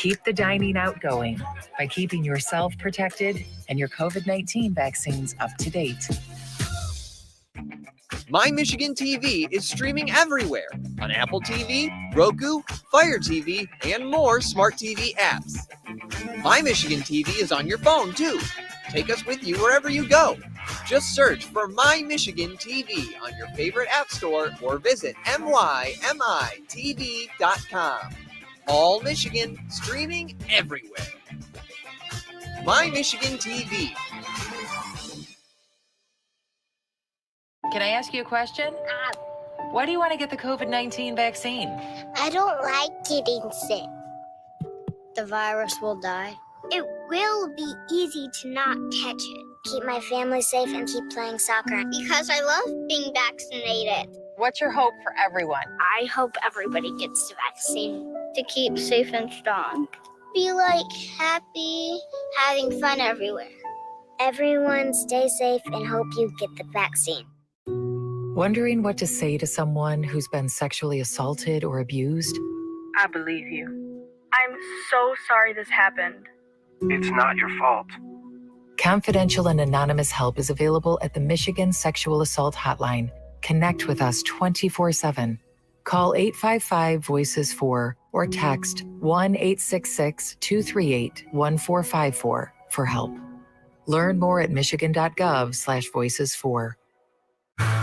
Keep the dining out going by keeping yourself protected and your COVID-19 vaccines up to date. My Michigan TV is streaming everywhere on Apple TV, Roku, Fire TV, and more smart TV apps. My Michigan TV is on your phone too. Take us with you wherever you go. Just search for My Michigan TV on your favorite app store or visit mymitv.com. All Michigan, streaming everywhere. My Michigan TV. Can I ask you a question? Why do you want to get the COVID-19 vaccine? I don't like getting sick. The virus will die. It will be easy to not catch it. Keep my family safe and keep playing soccer. Because I love being vaccinated. What's your hope for everyone? I hope everybody gets the vaccine. To keep safe and strong. Be like happy, having fun everywhere. Everyone stay safe and hope you get the vaccine. Wondering what to say to someone who's been sexually assaulted or abused? I believe you. I'm so sorry this happened. It's not your fault. Confidential and anonymous help is available at the Michigan Sexual Assault Hotline. Connect with us 24/7. Call 855-VOICES-4 or text 1-866-238-1454 for help. Learn more at michigan.gov/voices4.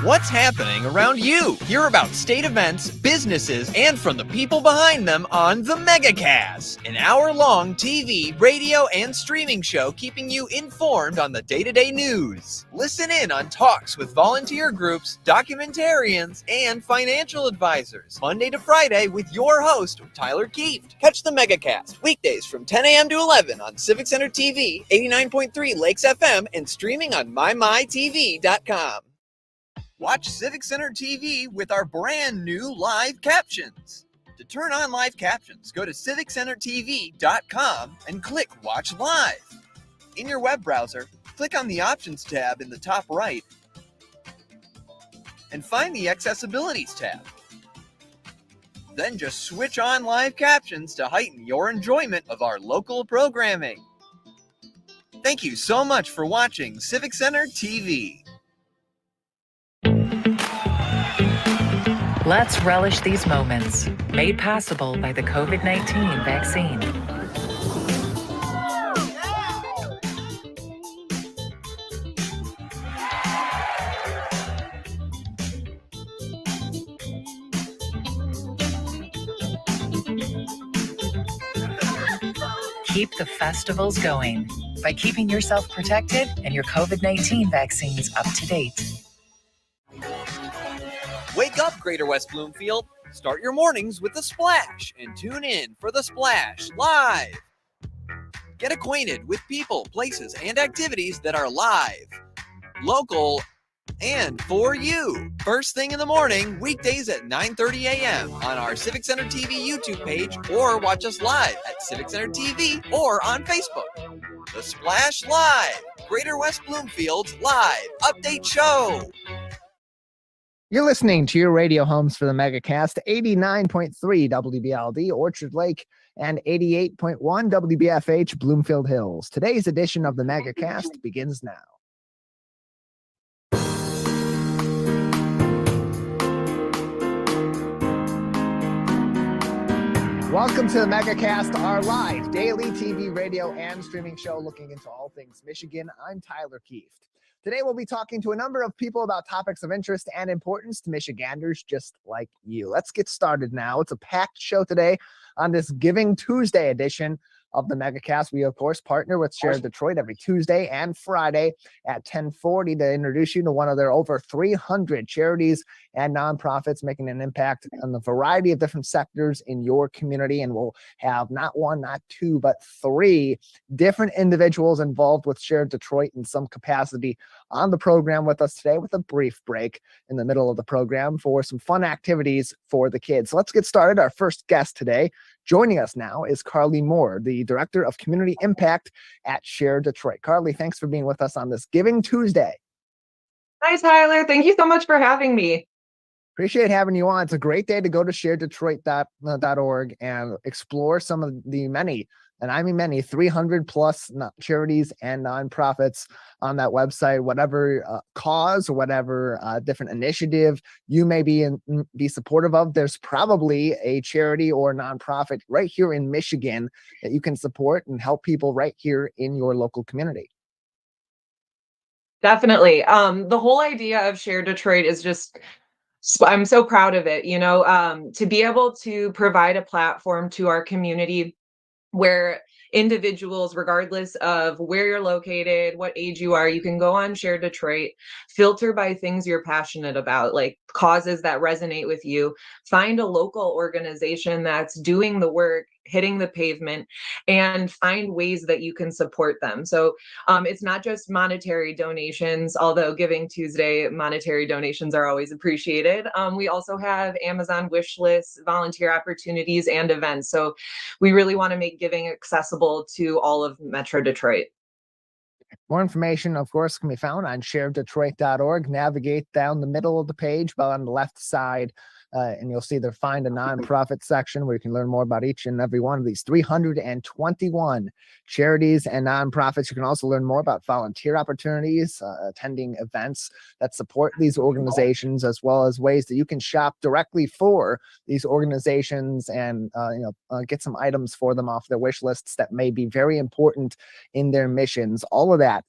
What's happening around you? Hear about state events, businesses, and from the people behind them on the Megacast, an hour-long TV, radio, and streaming show keeping you informed on the day-to-day news. Listen in on talks with volunteer groups, documentarians, and financial advisors, Monday to Friday with your host, Tyler Kieft. Catch the Megacast weekdays from 10 a.m. to 11 on Civic Center TV, 89.3 Lakes FM, and streaming on mymytv.com. Watch Civic Center TV with our brand new live captions. To turn on live captions, go to civiccentertv.com and click Watch Live. In your web browser, click on the Options tab in the top right and find the Accessibilities tab. Then just switch on live captions to heighten your enjoyment of our local programming. Thank you so much for watching Civic Center TV. Let's relish these moments, made possible by the COVID-19 vaccine. Keep the festivals going by keeping yourself protected and your COVID-19 vaccines up to date. Wake up, Greater West Bloomfield. Start your mornings with The Splash and tune in for The Splash Live. Get acquainted with people, places, and activities that are live, local, and for you. First thing in the morning, weekdays at 9:30 a.m. on our Civic Center TV YouTube page, or watch us live at Civic Center TV or on Facebook. The Splash Live, Greater West Bloomfield's live update show. You're listening to your radio homes for the Megacast, 89.3 WBLD Orchard Lake and 88.1 WBFH Bloomfield Hills. Today's edition of the Megacast begins now. Welcome to the Megacast, our live daily TV, radio, and streaming show looking into all things Michigan. I'm Tyler Kieft. Today, we'll be talking to a number of people about topics of interest and importance to Michiganders just like you. Let's get started now. It's a packed show today on this Giving Tuesday edition of the Megacast. We, of course, partner with Share Detroit every Tuesday and Friday at 10:40 to introduce you to one of their over 300 charities and nonprofits making an impact on the variety of different sectors in your community. And we'll have not one, not two, but three different individuals involved with Share Detroit in some capacity on the program with us today, with a brief break in the middle of the program for some fun activities for the kids. So let's get started. Our first guest today, joining us now, is Carly Moore, the Director of Community Impact at Share Detroit. Carly, thanks for being with us on this Giving Tuesday. Hi, Tyler. Thank you so much for having me. Appreciate having you on. It's a great day to go to sharedetroit.org and explore some of the many, and I mean many, 300 plus charities and nonprofits on that website. Whatever cause or whatever different initiative you may be supportive of, there's probably a charity or nonprofit right here in Michigan that you can support and help people right here in your local community. Definitely. The whole idea of Share Detroit is just, I'm so proud of it, to be able to provide a platform to our community where individuals, regardless of where you're located, what age you are, you can go on Share Detroit, filter by things you're passionate about, like causes that resonate with you, find a local organization that's doing the work, hitting the pavement, and find ways that you can support them. So it's not just monetary donations, although Giving Tuesday monetary donations are always appreciated. We also have Amazon wish lists, volunteer opportunities, and events. So we really want to make giving accessible to all of Metro Detroit. More information, of course, can be found on sharedetroit.org. Navigate down the middle of the page, but on the left side, and you'll see the Find a Nonprofit section where you can learn more about each and every one of these 321 charities and nonprofits. You can also learn more about volunteer opportunities, attending events that support these organizations, as well as ways that you can shop directly for these organizations and get some items for them off their wish lists that may be very important in their missions. All of that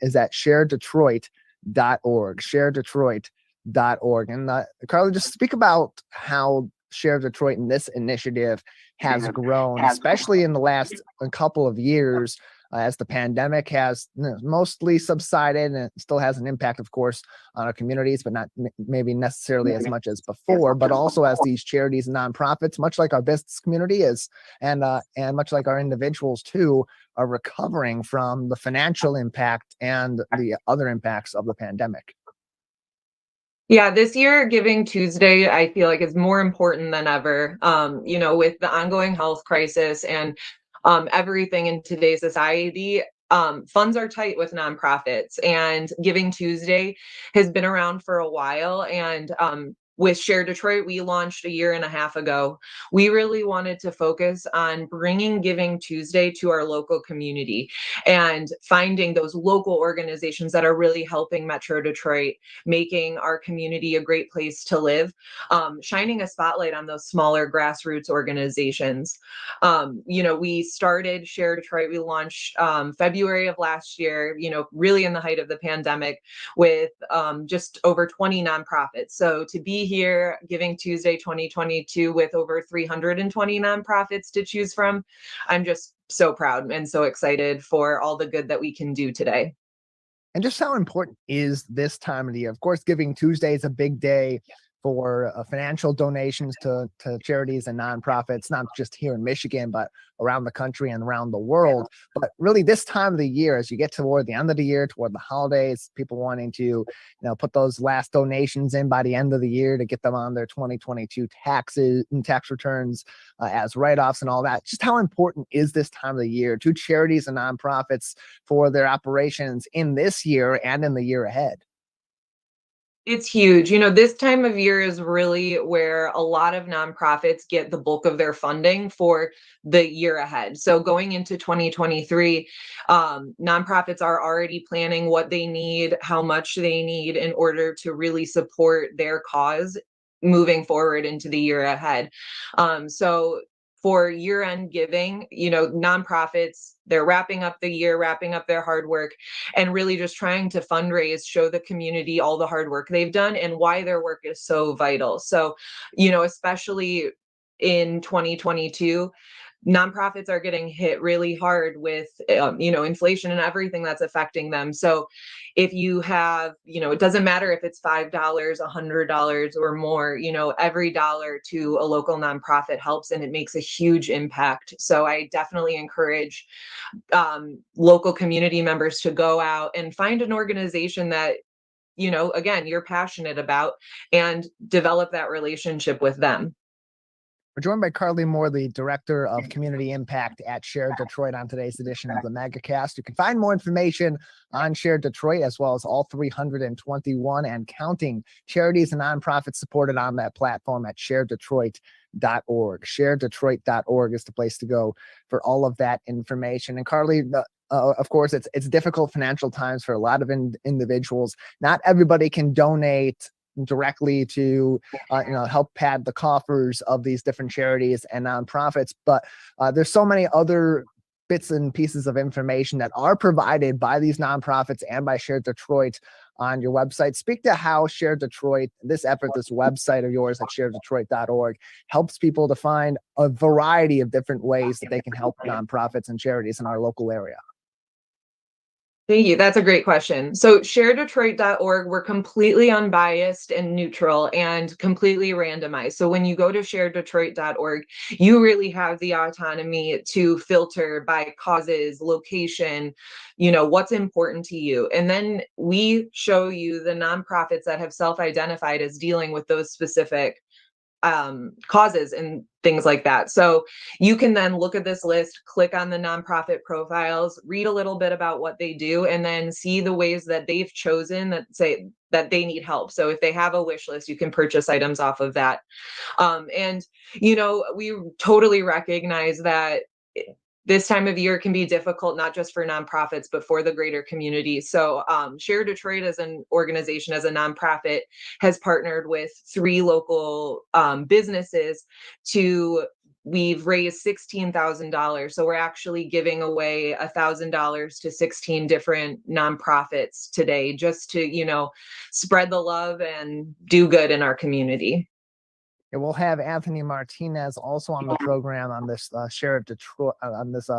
is at sharedetroit.org. Sharedetroit.org. And Carly, just speak about how Share Detroit and this initiative has grown, especially in the last couple of years, as the pandemic has mostly subsided, and it still has an impact, of course, on our communities, but not maybe necessarily as much as before. But also as these charities and nonprofits, much like our business community is, and much like our individuals too, are recovering from the financial impact and the other impacts of the pandemic. Yeah, this year, Giving Tuesday, I feel like is more important than ever. With the ongoing health crisis and everything in today's society, funds are tight with nonprofits, and Giving Tuesday has been around for a while. And with Share Detroit, we launched a year and a half ago. We really wanted to focus on bringing Giving Tuesday to our local community and finding those local organizations that are really helping Metro Detroit, making our community a great place to live, shining a spotlight on those smaller grassroots organizations. We started Share Detroit, we launched February of last year, really in the height of the pandemic, with just over 20 nonprofits. So to be here Giving Tuesday 2022 with over 320 nonprofits to choose from, I'm just so proud and so excited for all the good that we can do today. And just how important is this time of the year? Of course, Giving Tuesday is a big day for financial donations to charities and nonprofits, not just here in Michigan, but around the country and around the world. But really this time of the year, as you get toward the end of the year, toward the holidays, people wanting to put those last donations in by the end of the year to get them on their 2022 taxes and tax returns as write-offs and all that. Just how important is this time of the year to charities and nonprofits for their operations in this year and in the year ahead? It's huge. This time of year is really where a lot of nonprofits get the bulk of their funding for the year ahead. So going into 2023, nonprofits are already planning what they need, how much they need in order to really support their cause moving forward into the year ahead. So for year-end giving, nonprofits, they're wrapping up the year, wrapping up their hard work, and really just trying to fundraise, show the community all the hard work they've done and why their work is so vital. So, especially in 2022, nonprofits are getting hit really hard with, inflation and everything that's affecting them. So if you have, it doesn't matter if it's $5, $100 or more, every dollar to a local nonprofit helps and it makes a huge impact. So I definitely encourage local community members to go out and find an organization that, again, you're passionate about and develop that relationship with them. We're joined by Carly Moore, the Director of Community Impact at Share Detroit, on today's edition of the MegaCast. You can find more information on Share Detroit, as well as all 321 and counting charities and nonprofits supported on that platform at sharedetroit.org. Sharedetroit.org is the place to go for all of that information. And Carly, of course, it's difficult financial times for a lot of individuals. Not everybody can donate directly to help pad the coffers of these different charities and nonprofits, but there's so many other bits and pieces of information that are provided by these nonprofits and by Share Detroit on your website. Speak to how Share Detroit, this effort, this website of yours at sharedetroit.org, helps people to find a variety of different ways that they can help nonprofits and charities in our local area. Thank you. That's a great question. So sharedetroit.org, we're completely unbiased and neutral and completely randomized. So when you go to sharedetroit.org, you really have the autonomy to filter by causes, location, what's important to you. And then we show you the nonprofits that have self-identified as dealing with those specific causes and things like that. So you can then look at this list, click on the nonprofit profiles, read a little bit about what they do, and then see the ways that they've chosen that say that they need help. So if they have a wish list, you can purchase items off of that. And we totally recognize that this time of year can be difficult, not just for nonprofits, but for the greater community. So Share Detroit as an organization, as a nonprofit, has partnered with 3 local businesses we've raised $16,000. So we're actually giving away $1,000 to 16 different nonprofits today, just to, spread the love and do good in our community. And we'll have Anthony Martinez also on the program on this Share of Detroit on this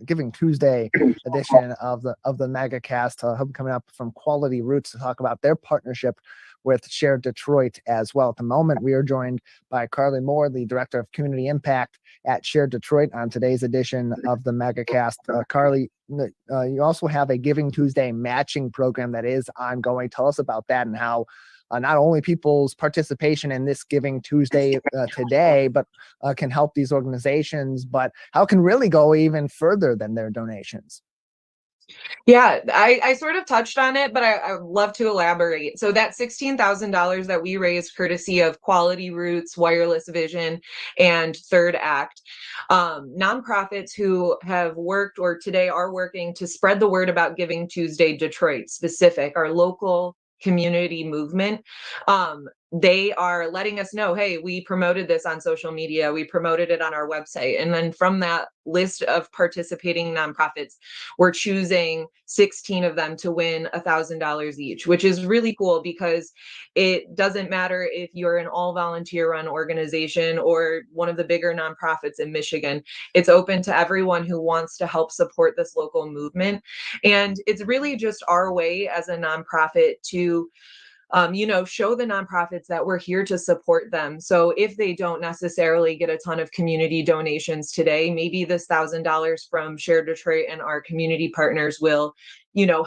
Giving Tuesday edition of the MegaCast. He'll be coming up from Quality Roots to talk about their partnership with Share Detroit as well. At the moment, we are joined by Carly Moore, the Director of Community Impact at Share Detroit, on today's edition of the MegaCast. Carly, you also have a Giving Tuesday matching program that is ongoing. Tell us about that and how not only people's participation in this Giving Tuesday today, but can help these organizations, but how it can really go even further than their donations. Yeah, I sort of touched on it, but I would love to elaborate. So that $16,000 that we raised courtesy of Quality Roots, Wireless Vision, and Third Act, nonprofits who have worked or today are working to spread the word about Giving Tuesday Detroit specific, our local community movement. They are letting us know, hey, we promoted this on social media, we promoted it on our website. And then from that list of participating nonprofits, we're choosing 16 of them to win $1,000 each, which is really cool because it doesn't matter if you're an all volunteer run organization or one of the bigger nonprofits in Michigan. It's open to everyone who wants to help support this local movement. And it's really just our way as a nonprofit to show the nonprofits that we're here to support them. So if they don't necessarily get a ton of community donations today, maybe this $1,000 from Share Detroit and our community partners will,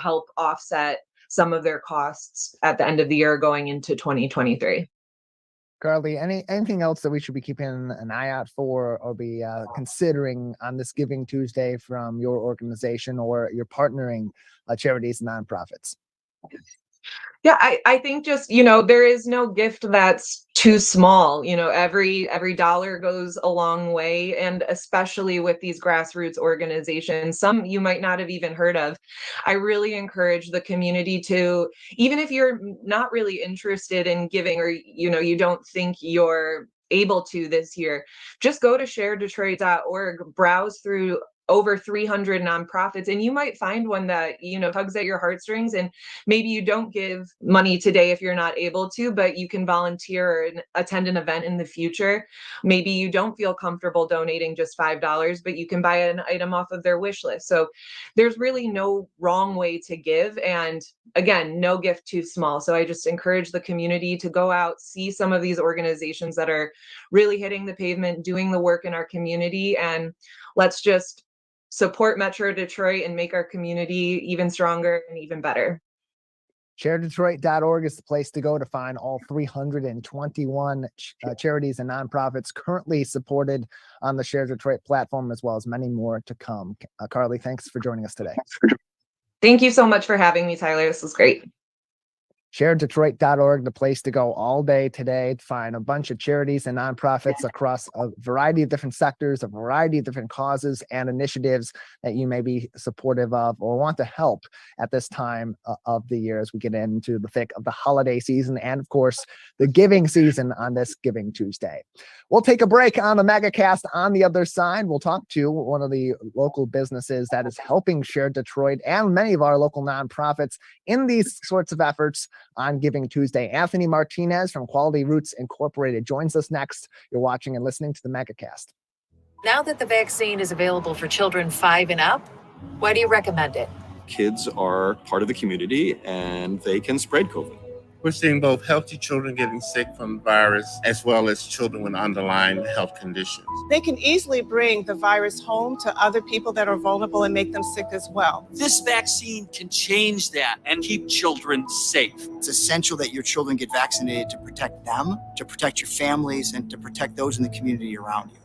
help offset some of their costs at the end of the year going into 2023. Carly, anything else that we should be keeping an eye out for or be considering on this Giving Tuesday from your organization or your partnering charities and nonprofits? Yeah, I think just, there is no gift that's too small. Every dollar goes a long way. And especially with these grassroots organizations, some you might not have even heard of. I really encourage the community to, even if you're not really interested in giving or, you don't think you're able to this year, just go to sharedetroit.org, browse through over 300 nonprofits, and you might find one that, tugs at your heartstrings. And maybe you don't give money today if you're not able to, but you can volunteer and attend an event in the future. Maybe you don't feel comfortable donating just $5, but you can buy an item off of their wish list. So there's really no wrong way to give. And again, no gift too small. So I just encourage the community to go out, see some of these organizations that are really hitting the pavement, doing the work in our community, and let's just support Metro Detroit and make our community even stronger and even better. ShareDetroit.org is the place to go to find all 321 charities and nonprofits currently supported on the Share Detroit platform, as well as many more to come. Carly, thanks for joining us today. Thank you so much for having me, Tyler. This was great. ShareDetroit.org, the place to go all day today to find a bunch of charities and nonprofits across a variety of different sectors, a variety of different causes and initiatives that you may be supportive of or want to help at this time of the year as we get into the thick of the holiday season and, of course, the giving season on this Giving Tuesday. We'll take a break on the Megacast. On the other side, we'll talk to one of the local businesses that is helping Share Detroit and many of our local nonprofits in these sorts of efforts on Giving Tuesday. Anthony Martinez from Quality Roots Incorporated joins us next. You're watching and listening to the Megacast. Now that the vaccine is available for children 5 and up, why do you recommend it? Kids are part of the community and they can spread COVID. We're seeing both healthy children getting sick from the virus as well as children with underlying health conditions. They can easily bring the virus home to other people that are vulnerable and make them sick as well. This vaccine can change that and keep children safe. It's essential that your children get vaccinated to protect them, to protect your families, and to protect those in the community around you.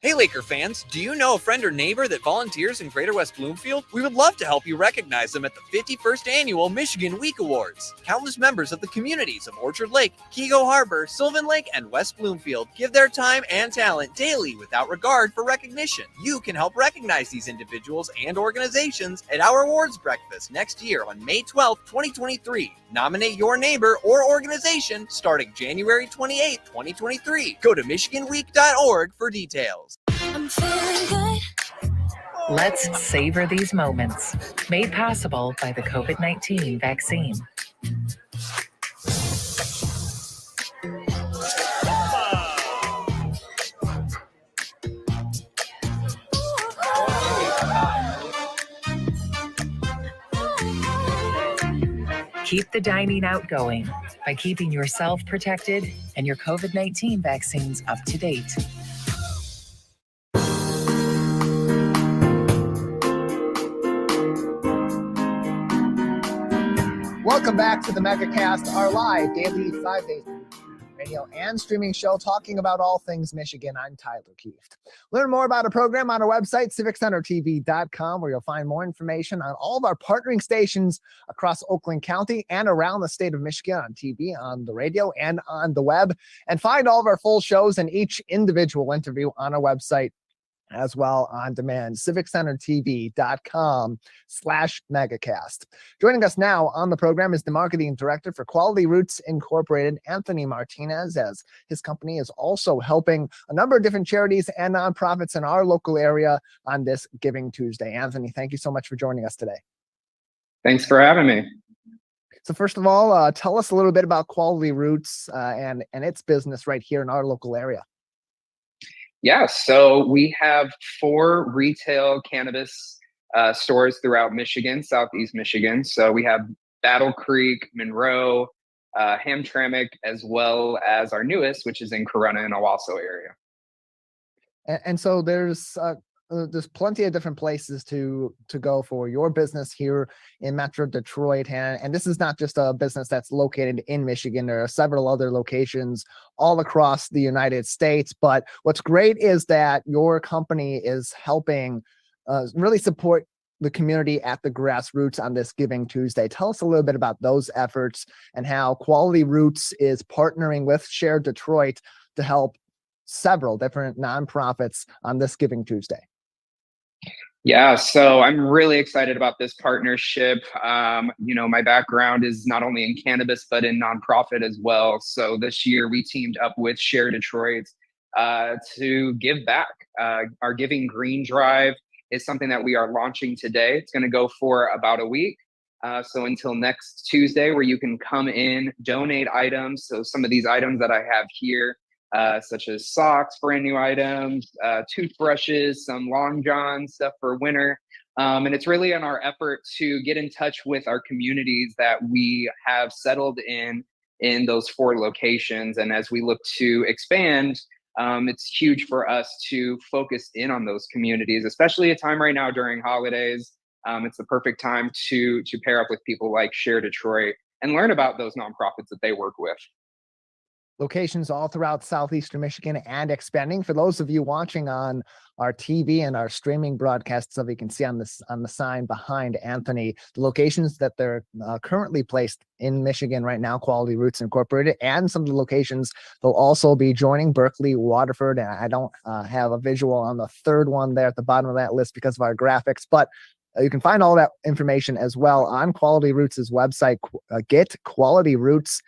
Hey Laker fans, do you know a friend or neighbor that volunteers in Greater West Bloomfield? We would love to help you recognize them at the 51st Annual Michigan Week Awards. Countless members of the communities of Orchard Lake, Kego Harbor, Sylvan Lake, and West Bloomfield give their time and talent daily without regard for recognition. You can help recognize these individuals and organizations at our awards breakfast next year on May 12th, 2023. Nominate your neighbor or organization starting January 28th, 2023. Go to MichiganWeek.org for details. I'm feeling good. Let's savor these moments. Made possible by the COVID-19 vaccine. Keep the dining out going by keeping yourself protected and your COVID-19 vaccines up to date. Welcome back to the Megacast, our live daily 5 days radio and streaming show talking about all things Michigan. I'm Tyler Kieft. Learn more about our program on our website, civiccentertv.com, where you'll find more information on all of our partnering stations across Oakland County and around the state of Michigan on TV, on the radio, and on the web. And find all of our full shows and each individual interview on our website as well on demand, civiccentertv.com/megacast. Joining us now on the program is the marketing director for Quality Roots Incorporated, Anthony Martinez, as his company is also helping a number of different charities and nonprofits in our local area on this Giving Tuesday. Anthony, thank you so much for joining us today. Thanks for having me. So first of all, tell us a little bit about Quality Roots and its business right here in our local area. Yeah, so we have 4 retail cannabis stores throughout Michigan, Southeast Michigan. So we have Battle Creek, Monroe, Hamtramck, as well as our newest, which is in Corunna and Owasso area. And so there's plenty of different places to go for your business here in Metro Detroit. And this is not just a business that's located in Michigan. There are several other locations all across the United States. But what's great is that your company is helping really support the community at the grassroots on this Giving Tuesday. Tell us a little bit about those efforts and how Quality Roots is partnering with Share Detroit to help several different nonprofits on this Giving Tuesday. Yeah, so I'm really excited about this partnership. My background is not only in cannabis, but in nonprofit as well. So this year we teamed up with Share Detroit to give back. Our Giving Green Drive is something that we are launching today. It's going to go for about a week. So until next Tuesday, where you can come in, donate items. So some of these items that I have here, such as socks, brand new items, toothbrushes, some long johns, stuff for winter. And it's really in our effort to get in touch with our communities that we have settled in those 4 locations. And as we look to expand, it's huge for us to focus in on those communities, especially a time right now during holidays. It's the perfect time to pair up with people like Share Detroit and learn about those nonprofits that they work with. Locations all throughout southeastern Michigan and expanding. For those of you watching on our TV and our streaming broadcasts, so you can see on the sign behind Anthony, the locations that they're currently placed in Michigan right now, Quality Roots Incorporated, and some of the locations they'll also be joining, Berkeley, Waterford, and I don't have a visual on the third one there at the bottom of that list because of our graphics, but you can find all that information as well on Quality Roots' website, getqualityroots.com.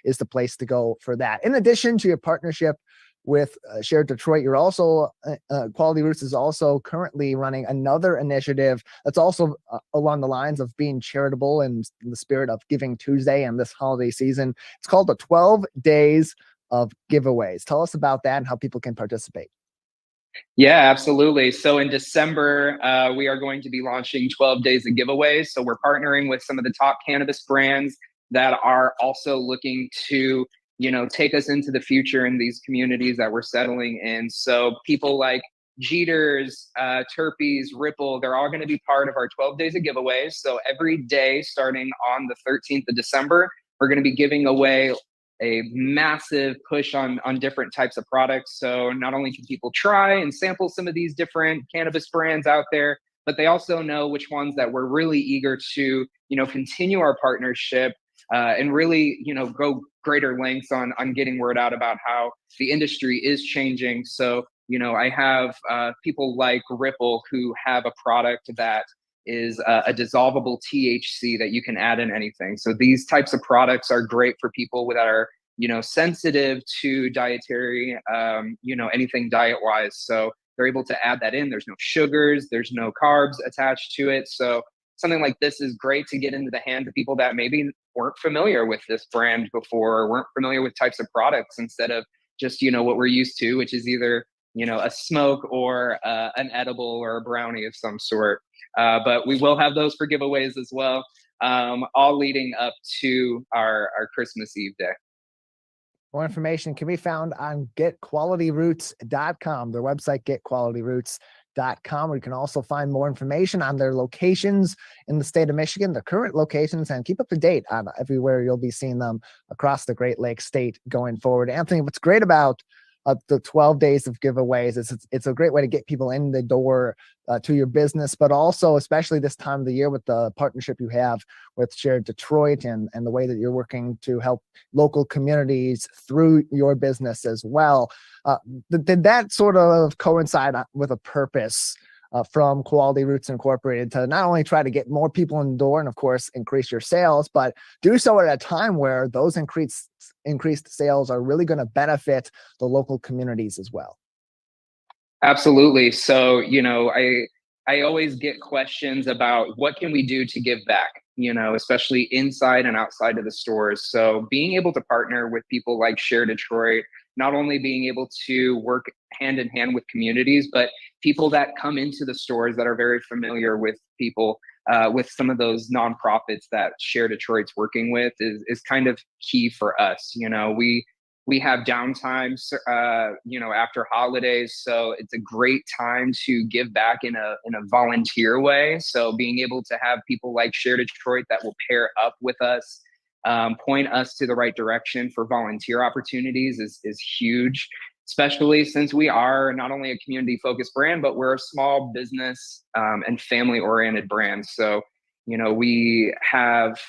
Is the place to go for that. In addition to your partnership with Shared Detroit, you're also Quality Roots is also currently running another initiative that's also along the lines of being charitable and in the spirit of Giving Tuesday and this holiday season. It's called the 12 Days of Giveaways. Tell us about that and how people can participate. Yeah, absolutely. So in December, we are going to be launching 12 days of giveaways. So we're partnering with some of the top cannabis brands that are also looking to, take us into the future in these communities that we're settling in. So people like Jeter's, Terpe's, Ripple, they're all going to be part of our 12 days of giveaways. So every day starting on the 13th of December, we're going to be giving away a massive push on different types of products. So not only can people try and sample some of these different cannabis brands out there, but they also know which ones that we're really eager to, continue our partnership and really, go greater lengths on getting word out about how the industry is changing. So, I have people like Ripple who have a product that is a dissolvable THC that you can add in anything. So these types of products are great for people that are, sensitive to dietary, anything diet wise. So they're able to add that in. There's no sugars, there's no carbs attached to it. So something like this is great to get into the hands of people that maybe weren't familiar with this brand before, or weren't familiar with types of products, instead of just, what we're used to, which is either, a smoke or an edible or a brownie of some sort. But we will have those for giveaways as well, all leading up to our Christmas Eve day. More information can be found on getqualityroots.com, their website, getqualityroots.com, where you can also find more information on their locations in the state of Michigan, the current locations, and keep up to date on everywhere you'll be seeing them across the Great Lakes state going forward. Anthony, what's great about the 12 days of giveaways it's a great way to get people in the door to your business, but also especially this time of the year with the partnership you have with Shared Detroit and the way that you're working to help local communities through your business as well. Did that sort of coincide with a purpose from Quality Roots Incorporated to not only try to get more people in the door and of course increase your sales, but do so at a time where those increased sales are really going to benefit the local communities as well? Absolutely. So, I always get questions about what can we do to give back, especially inside and outside of the stores. So being able to partner with people like Share Detroit, not only being able to work hand in hand with communities, but people that come into the stores that are very familiar with people, with some of those nonprofits that Share Detroit's working with is kind of key for us. We have downtime, after holidays, so it's a great time to give back in a volunteer way. So being able to have people like Share Detroit that will pair up with us, point us to the right direction for volunteer opportunities is huge, especially since we are not only a community focused brand, but we're a small business and family oriented brand. So, we have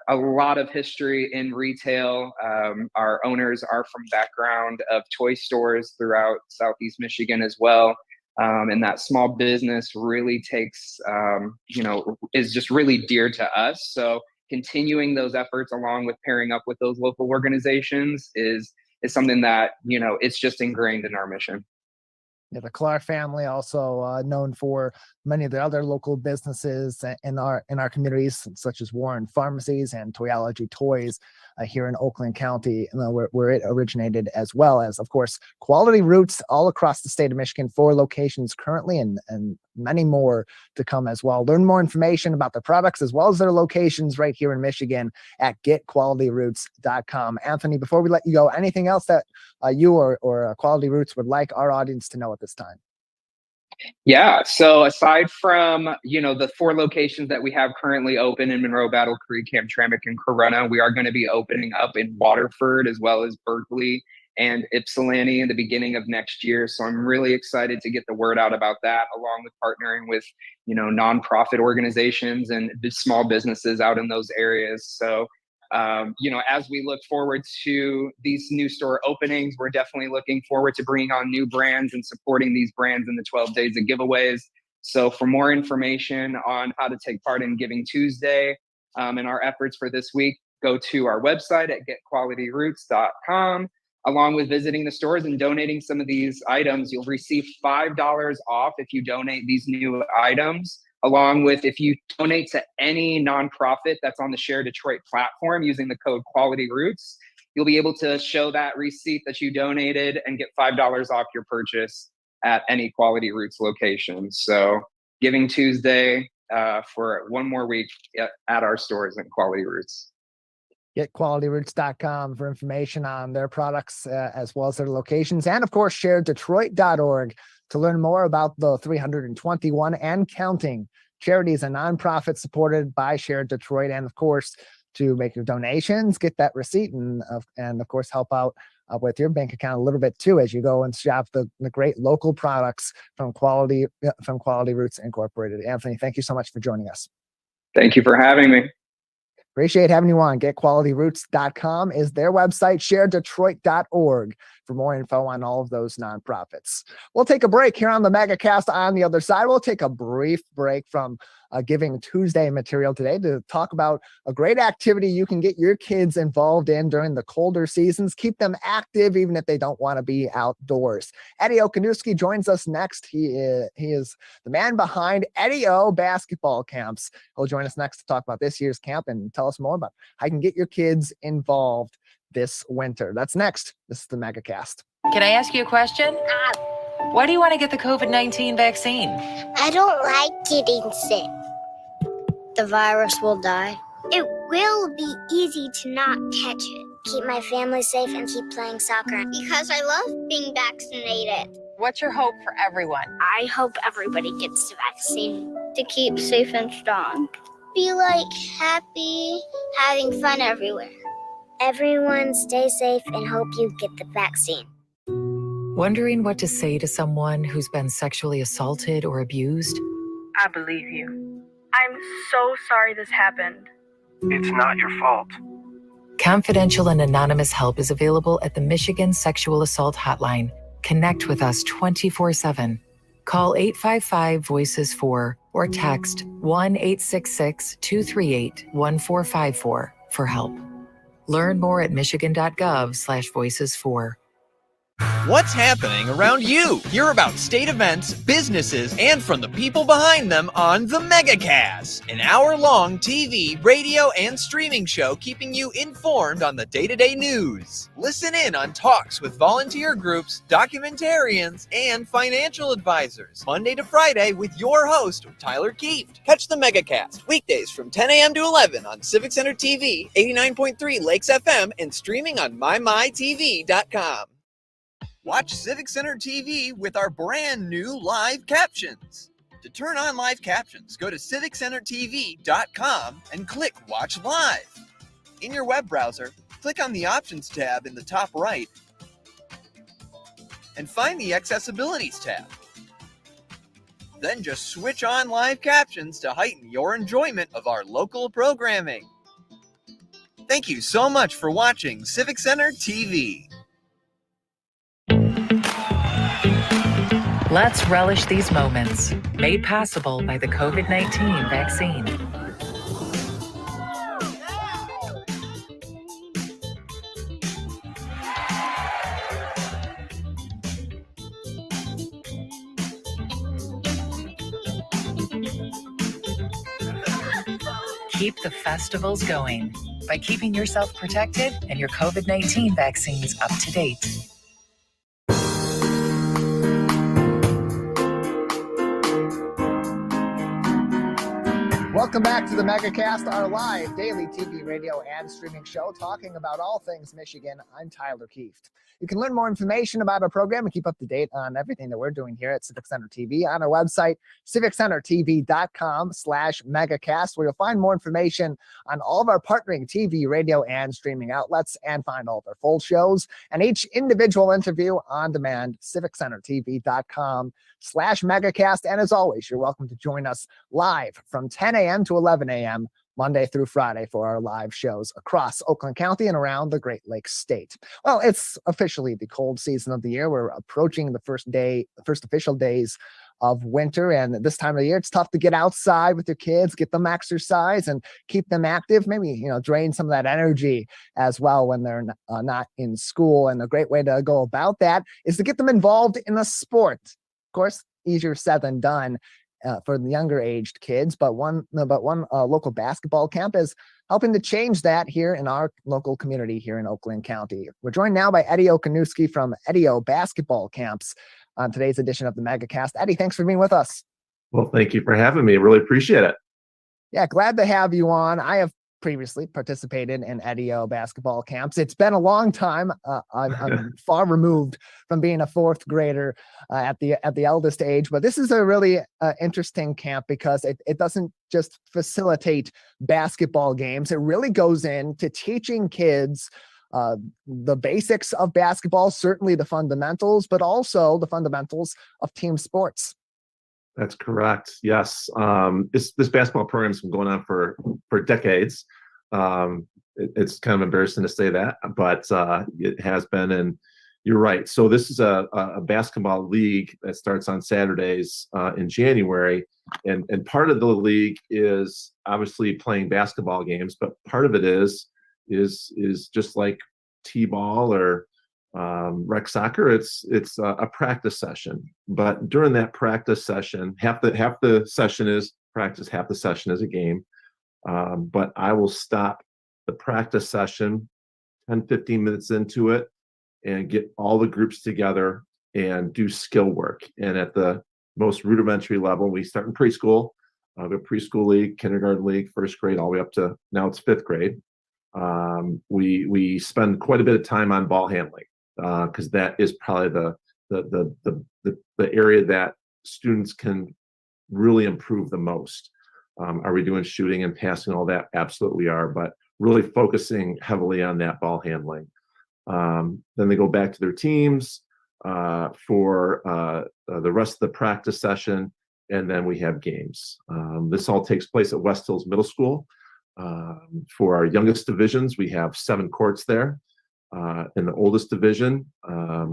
a lot of history in retail. Our owners are from background of toy stores throughout Southeast Michigan as well. And that small business really takes, is just really dear to us. So continuing those efforts along with pairing up with those local organizations is something that, it's just ingrained in our mission. Yeah, the Clark family also known for many of the other local businesses in our communities, such as Warren Pharmacies and Toyology Toys here in Oakland County, where it originated, as well as, of course, Quality Roots all across the state of Michigan, 4 locations currently, and many more to come as well. Learn more information about the products as well as their locations right here in Michigan at getqualityroots.com. Anthony, before we let you go, anything else that you or Quality Roots would like our audience to know at this time? Yeah. So aside from, the 4 locations that we have currently open in Monroe, Battle Creek, Hamtramck, and Corunna, we are going to be opening up in Waterford as well as Berkeley and Ypsilanti in the beginning of next year. So I'm really excited to get the word out about that, along with partnering with, nonprofit organizations and small businesses out in those areas. So as we look forward to these new store openings, we're definitely looking forward to bringing on new brands and supporting these brands in the 12 days of giveaways. So for more information on how to take part in Giving Tuesday and our efforts for this week, go to our website at getqualityroots.com. Along with visiting the stores and donating some of these items, you'll receive $5 off if you donate these new items. Along with, if you donate to any nonprofit that's on the Share Detroit platform using the code Quality Roots, you'll be able to show that receipt that you donated and get $5 off your purchase at any Quality Roots location. So Giving Tuesday for one more week at our stores at Quality Roots. GetQualityRoots.com for information on their products as well as their locations. And of course, ShareDetroit.org to learn more about the 321 and counting charities and nonprofits supported by Share Detroit. And of course, to make your donations, get that receipt, and of course, help out with your bank account a little bit too as you go and shop the great local products from Quality Roots Incorporated. Anthony, thank you so much for joining us. Thank you for having me. Appreciate having you on. GetQualityRoots.com is their website. ShareDetroit.org for more info on all of those nonprofits. We'll take a break here on the Megacast. On the other side, we'll take a brief break from Giving Tuesday material today to talk about a great activity you can get your kids involved in during the colder seasons. Keep them active even if they don't want to be outdoors. Eddie Okanuski joins us next. He is the man behind Eddie O basketball camps. He'll join us next to talk about this year's camp and tell us more about how you can get your kids involved this winter. That's next. This is the Megacast. Can I ask you a question? Why do you want to get the COVID-19 vaccine? I don't like getting sick. The virus will die. It will be easy to not catch it. Keep my family safe and keep playing soccer. Because I love being vaccinated. What's your hope for everyone? I hope everybody gets the vaccine. To keep safe and strong. Be happy, having fun everywhere. Everyone stay safe and hope you get the vaccine. Wondering what to say to someone who's been sexually assaulted or abused? I believe you. I'm so sorry this happened. It's not your fault. Confidential and anonymous help is available at the Michigan Sexual Assault Hotline. Connect with us 24/7. Call 855-VOICES-4 or text 1-866-238-1454 for help. Learn more at michigan.gov/voices4. What's happening around you? Hear about state events, businesses, and from the people behind them on the Megacast, an hour-long TV, radio, and streaming show keeping you informed on the day-to-day news. Listen in on talks with volunteer groups, documentarians, and financial advisors, Monday to Friday with your host, Tyler Kieft. Catch the Megacast weekdays from 10 a.m. to 11 on Civic Center TV, 89.3 Lakes FM, and streaming on mymytv.com. Watch Civic Center TV with our brand new live captions. To turn on live captions, go to civiccentertv.com and click Watch Live. In your web browser, click on the Options tab in the top right and find the Accessibilities tab. Then just switch on live captions to heighten your enjoyment of our local programming. Thank you so much for watching Civic Center TV. Let's relish these moments, made possible by the COVID-19 vaccine. Keep the festivals going by keeping yourself protected and your COVID-19 vaccines up to date. Welcome back to the Megacast, our live daily TV, radio, and streaming show talking about all things Michigan. I'm Tyler Kieft. You can learn more information about our program and keep up to date on everything that we're doing here at Civic Center TV on our website, civiccentertv.com/megacast, where you'll find more information on all of our partnering TV, radio, and streaming outlets, and find all of our full shows and each individual interview on demand, civiccentertv.com/megacast. And as always, you're welcome to join us live from 10 a.m. to 11 a.m. Monday through Friday for our live shows across Oakland County and around the Great Lakes state. Well, it's officially the cold season of the year. We're approaching the first official days of winter. And this time of the year, it's tough to get outside with your kids, get them exercise and keep them active, maybe, drain some of that energy as well when they're not in school. And a great way to go about that is to get them involved in a sport. Of course, easier said than done for the younger aged kids, but one local basketball camp is helping to change that here in our local community here in Oakland County. We're joined now by Eddie Okanuski from Eddie-O Basketball Camps on today's edition of the Megacast. Eddie, thanks for being with us. Well, thank you for having me. Really appreciate it. Yeah, glad to have you on. I have previously participated in Eddie-O basketball camps. It's been a long time. I'm far removed from being a fourth grader at the eldest age, but this is a really interesting camp because it doesn't just facilitate basketball games. It really goes into teaching kids the basics of basketball, certainly the fundamentals, but also the fundamentals of team sports. That's correct. Yes. This basketball program's been going on for decades. It's kind of embarrassing to say that, but it has been. And you're right. So this is a basketball league that starts on Saturdays in January. And part of the league is obviously playing basketball games, but part of it is just like T-ball or rec soccer. It's a practice session, but during that practice session, half the session is practice, half the session is a game. But I will stop the practice session 10-15 minutes into it and get all the groups together and do skill work. And at the most rudimentary level, we start in preschool. We have preschool league, kindergarten league, first grade, all the way up to now it's fifth grade. We spend quite a bit of time on ball handling. Because that is probably the area that students can really improve the most. Are we doing shooting and passing, all that? Absolutely are, but really focusing heavily on that ball handling. Then they go back to their teams for the rest of the practice session, and then we have games. This all takes place at West Hills Middle School. For our youngest divisions, we have 7 courts there. In the oldest division,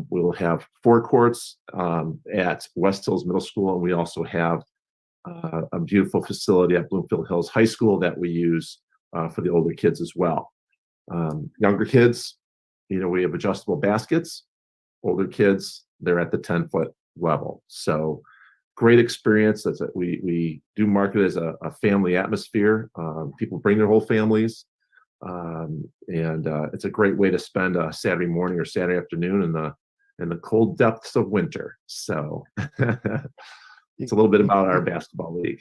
we will have 4 courts at West Hills Middle School, and we also have a beautiful facility at Bloomfield Hills High School that we use for the older kids as well. Younger kids, we have adjustable baskets. Older kids, they're at the 10-foot level. So great experience. We do market as a family atmosphere. People bring their whole families. And it's a great way to spend a Saturday morning or Saturday afternoon in the cold depths of winter. So it's a little bit about our basketball league.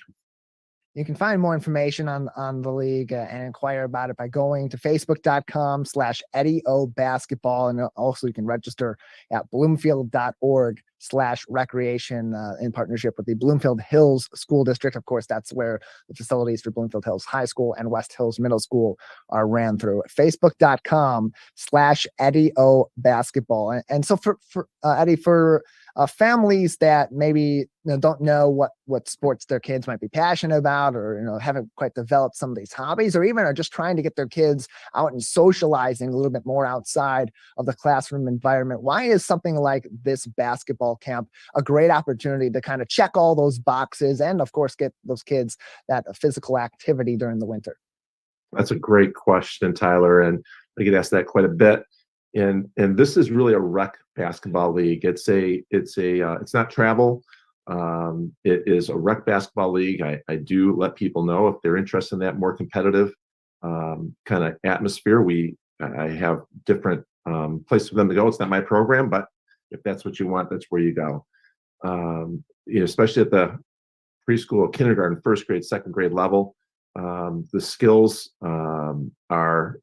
You can find more information on the league and inquire about it by going to facebook.com/Eddie-O basketball. And also you can register at bloomfield.org/recreation in partnership with the Bloomfield Hills School District. Of course, that's where the facilities for Bloomfield Hills High School and West Hills Middle School are ran through. Facebook.com/Eddie-O basketball. And so for Eddie, for families that maybe don't know what sports their kids might be passionate about, or haven't quite developed some of these hobbies, or even are just trying to get their kids out and socializing a little bit more outside of the classroom environment, why is something like this basketball camp a great opportunity to kind of check all those boxes and, of course, get those kids that physical activity during the winter? That's a great question, Tyler, and I get asked that quite a bit. And this is really a rec basketball league. It's not travel. It is a rec basketball league. I do let people know if they're interested in that more competitive kind of atmosphere. I have different places for them to go. It's not my program, but if that's what you want, that's where you go. Especially at the preschool, kindergarten, first grade, second grade level, The skills are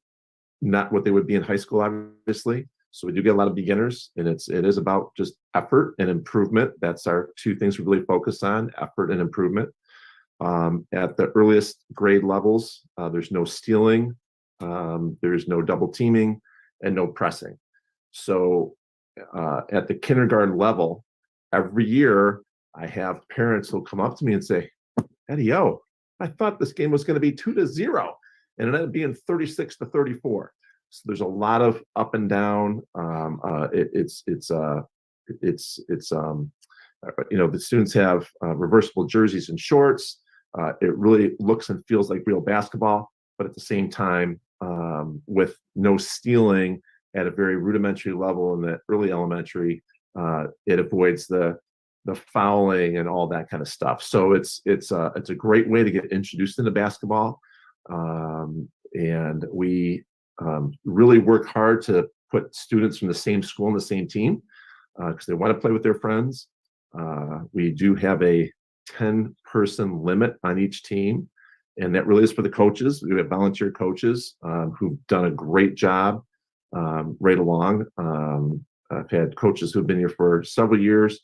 not what they would be in high school, obviously. So we do get a lot of beginners, and it is about just effort and improvement. That's our two things we really focus on: effort and improvement. At the earliest grade levels, there's no stealing, there's no double teaming, and no pressing. So at the kindergarten level, every year I have parents who'll come up to me and say, "Eddie, I thought this game was going to be 2-0, and it ended up being 36-34." So there's a lot of up and down. The students have reversible jerseys and shorts. It really looks and feels like real basketball, but at the same time, with no stealing at a very rudimentary level in the early elementary, it avoids the fouling and all that kind of stuff. So it's a great way to get introduced into basketball, and we really work hard to put students from the same school on the same team because they want to play with their friends. We do have a 10-person limit on each team, and that really is for the coaches. We have volunteer coaches who've done a great job right along. I've had coaches who've been here for several years.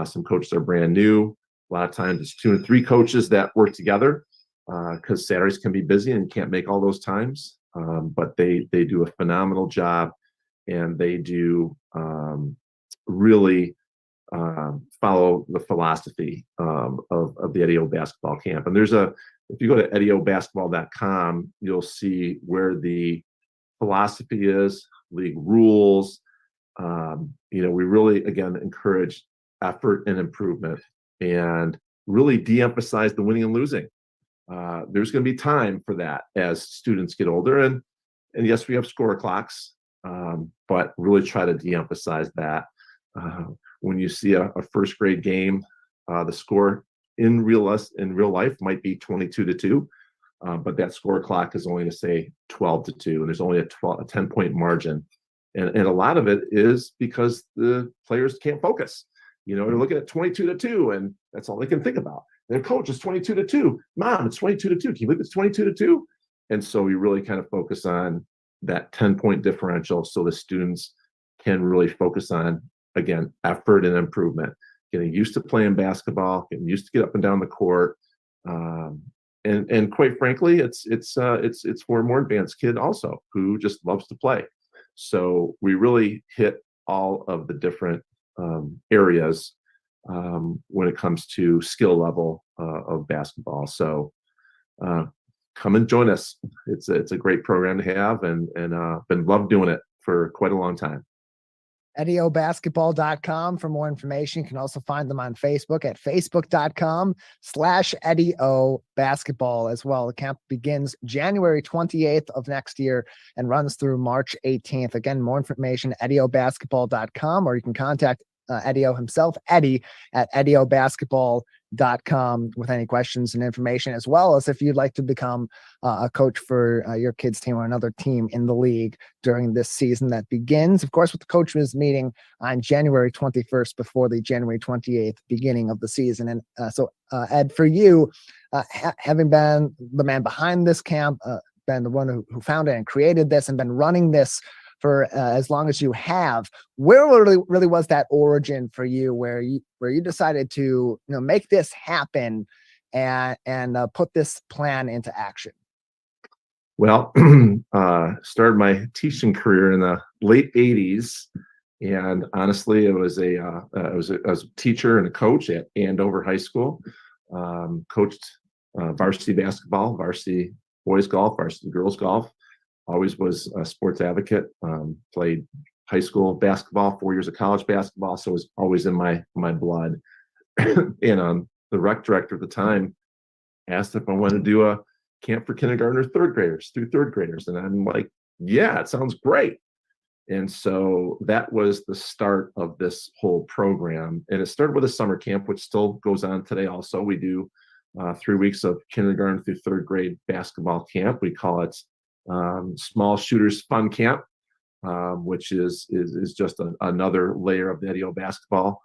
Some coaches are brand new. A lot of times it's 2 and 3 coaches that work together because Saturdays can be busy and can't make all those times. But they do a phenomenal job, and they do really follow the philosophy of the Eddie O basketball camp. And if you go to eddieobasketball.com, you'll see where the philosophy is, league rules. We really, again, encourage effort and improvement and really de-emphasize the winning and losing. There's going to be time for that as students get older. And yes, we have score clocks, but really try to de-emphasize that. When you see a first grade game, the score in real life might be 22-2, but that score clock is only to say 12-2, and there's only a 10-point margin. And a lot of it is because the players can't focus. They're looking at 22-2, and that's all they can think about. Their coach is 22-2. Mom, it's 22-2. Can you believe it's 22-2? And so we really kind of focus on that 10-point differential so the students can really focus on, again, effort and improvement, getting used to playing basketball, getting used to get up and down the court. And quite frankly, it's for a more advanced kid also who just loves to play. So we really hit all of the different areas when it comes to skill level of basketball. So come and join us. It's a great program to have, and been loved doing it for quite a long time. eddieobasketball.com for more information. You can also find them on Facebook at facebook.com/eddieobasketball as well. The camp begins January 28th of next year and runs through March 18th. Again, more information, eddieobasketball.com, or you can contact Eddie O himself, Eddie, at eddieobasketball.com with any questions and information, as well as if you'd like to become a coach for your kids' team or another team in the league during this season that begins, of course, with the coaches meeting on January 21st before the January 28th beginning of the season. And so, Ed, for you, having been the man behind this camp, been the one who founded and created this and been running this for as long as you have, where really was that origin for you, where you decided to make this happen and put this plan into action? Well, started my teaching career in the late '80s, and honestly, I was a teacher and a coach at Andover High School. Coached varsity basketball, varsity boys golf, varsity girls golf. Always was a sports advocate. Played high school basketball, 4 years of college basketball, so it was always in my blood. And the rec director at the time asked if I wanted to do a camp for kindergartners, through third graders, and I'm like, yeah, it sounds great. And so that was the start of this whole program, and it started with a summer camp, which still goes on today. Also, we do 3 weeks of kindergarten through third grade basketball camp. We call it Small Shooters Fun Camp, which is just another layer of the Eddie O basketball.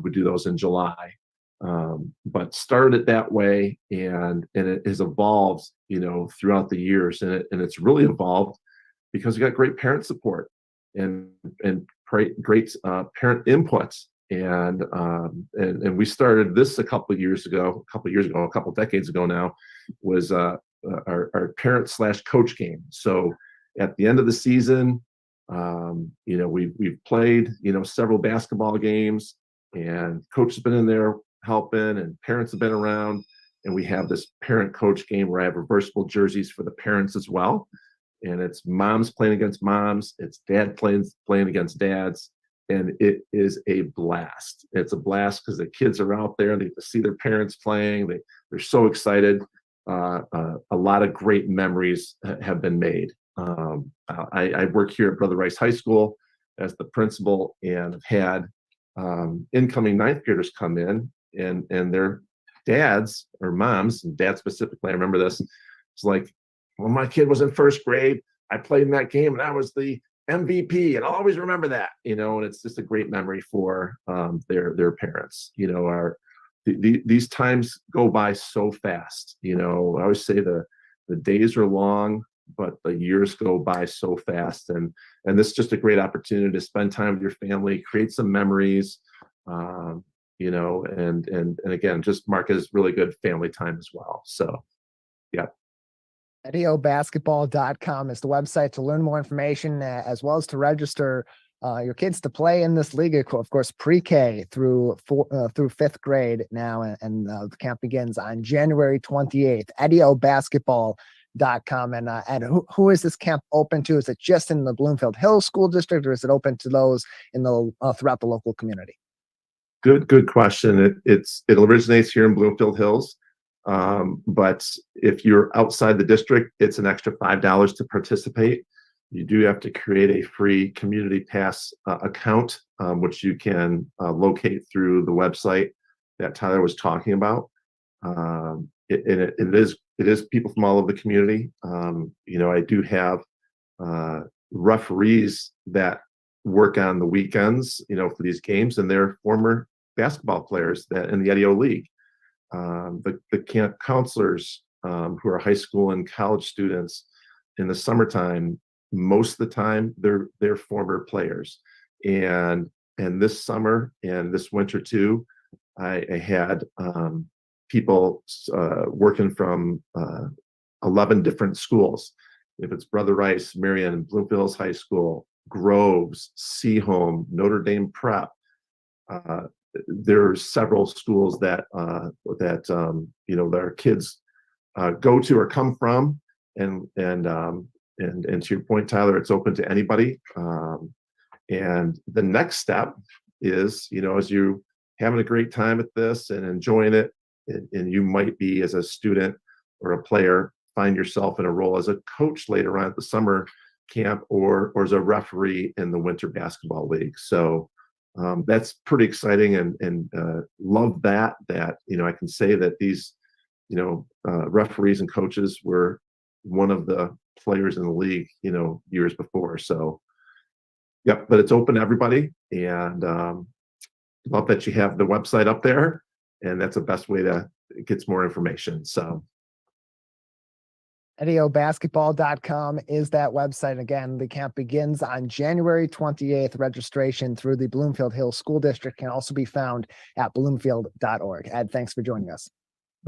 We do those in July. But started it that way, and it has evolved, throughout the years, and it's really evolved because we got great parent support and great parent input, and we started this a couple decades ago now, was our parent / coach game. So at the end of the season, we've played several basketball games, and coach has been in there helping, and parents have been around, and we have this parent coach game where I have reversible jerseys for the parents as well, and it's moms playing against moms, it's dad playing against dads, and it is a blast. It's a blast because the kids are out there, they get to see their parents playing, they're so excited. A lot of great memories have been made. I work here at Brother Rice High School as the principal, and have had incoming ninth graders come in, and their dads or moms, and dad specifically, I remember this, it's like, when my kid was in first grade, I played in that game and I was the MVP, and I'll always remember that, and it's just a great memory for their parents. These times go by so fast. I always say the days are long, but the years go by so fast, and this is just a great opportunity to spend time with your family, create some memories, and again, just mark as really good family time as well. So, yeah. EdioBasketball.com is the website to learn more information, as well as to register your kids to play in this league. Of course, pre-K through fifth grade now, and the camp begins on January 28th. EdioBasketball.com. And who is this camp open to? Is it just in the Bloomfield Hills School District, or is it open to those in the throughout the local community? Good question. It originates here in Bloomfield Hills, but if you're outside the district, it's an extra $5 to participate. You do have to create a free community pass account, which you can locate through the website that Tyler was talking about. It is people from all over the community. I do have referees that work on the weekends, for these games, and they're former basketball players that in the Edio League. The camp counselors, who are high school and college students, in the summertime, most of the time they're former players. And this summer and this winter too, I had people working from 11 different schools. If it's Brother Rice, Marion, Bloomfield Hills High School, Groves, Seaholm, Notre Dame Prep. There are several schools that our kids go to or come from, and to your point, Tyler, it's open to anybody. And the next step is, as you having a great time at this and enjoying it, and you might be, as a student or a player, find yourself in a role as a coach later on at the summer camp, or as a referee in the winter basketball league. So that's pretty exciting, and love that I can say that these referees and coaches were one of the players in the league years before. So yep, but it's open to everybody, and love that you have the website up there, and that's the best way to get some more information. So EdioBasketball.com is that website. Again, the camp begins on January 28th. Registration through the Bloomfield Hills School District can also be found at bloomfield.org. Ed, thanks for joining us.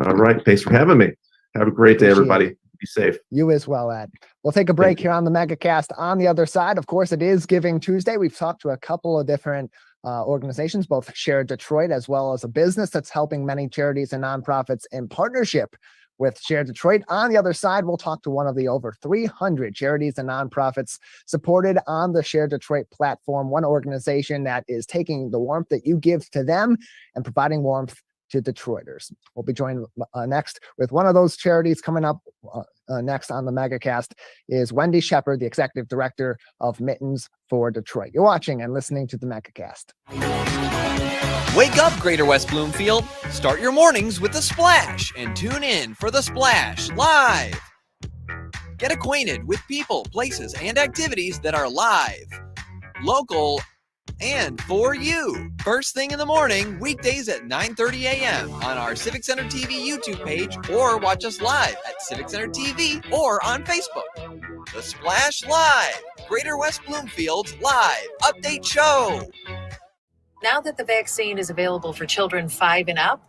All right. Thanks for having me. Have a great day, everybody. Be safe. You as well, Ed. We'll take a break here on the Megacast. On the other side, of course, it is Giving Tuesday. We've talked to a couple of different organizations, both Share Detroit as well as a business that's helping many charities and nonprofits in partnership with Share Detroit. On the other side, we'll talk to one of the over 300 charities and nonprofits supported on the Share Detroit platform, one organization that is taking the warmth that you give to them and providing warmth to Detroiters. We'll be joined next with one of those charities. Coming up next on the Megacast is Wendy Shepard, the Executive Director of Mittens for Detroit. You're watching and listening to the Megacast. Wake up, Greater West Bloomfield. Start your mornings with The Splash and tune in for The Splash Live. Get acquainted with people, places, and activities that are live, local, And for you, first thing in the morning, weekdays at 9:30 a.m. on our Civic Center TV YouTube page, or watch us live at Civic Center TV or on Facebook. The Splash Live, Greater West Bloomfield's live update show. Now that the vaccine is available for children 5 and up,